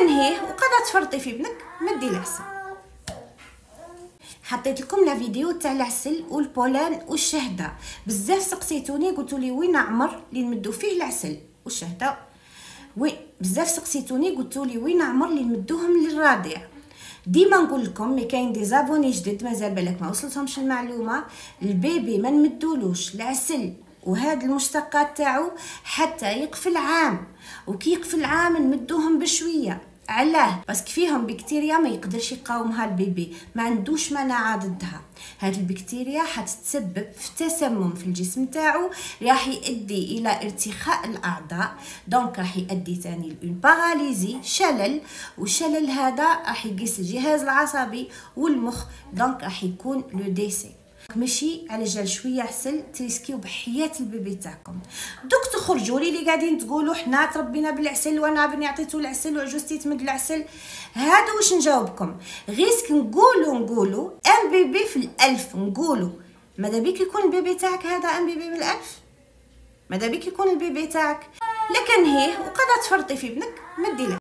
لكنهيه وقاعده تفرطي في ابنك ما دير العسل. حطيت لكم لا فيديو تاع العسل والبولان والشهده. بزاف سقسيتوني قلتوا لي وين عمر اللي نمدو فيه العسل والشهده، بزاف سقسيتوني قلتوا لي وين عمر اللي نمدوهم للرضيع. ديما نقول لكم مي كاين دي زابوني جدد مازال بالك ما وصلتهمش المعلومه، البيبي ما نمدولوش العسل وهاد المشتقات تاعو حتى يقفل عام، وكي يقفل عام نمدوهم بشويه. علاه؟ باسكو فيهم بكتيريا ما يقدرش يقاومها البيبي، ما عندوش مناعه ضدها. هاد البكتيريا حتتسبب في تسمم في الجسم تاعو، راح يؤدي الى ارتخاء الاعضاء، دونك راح يؤدي ثاني لون باراليزي، شلل، والشلل هذا راح يقيس الجهاز العصبي والمخ، دونك راح يكون لو ديسي. ماشي على جال شويه عسل تريسكيو بحياه البيبي تاعكم. دوك تخرجوا لي اللي قاعدين تقولوا حنا تربينا بالعسل وانا بني عطيتو العسل وعجوزتي تمد العسل، هادو واش نجاوبكم؟ غيسك نقولوا ان بيبي في الالف، نقولوا ماذا بيك يكون البيبي تاعك هذا ان بيبي من الالف، ماذا بيك يكون البيبي تاعك. لكن هي وقاعده تفرطي في ابنك ما دير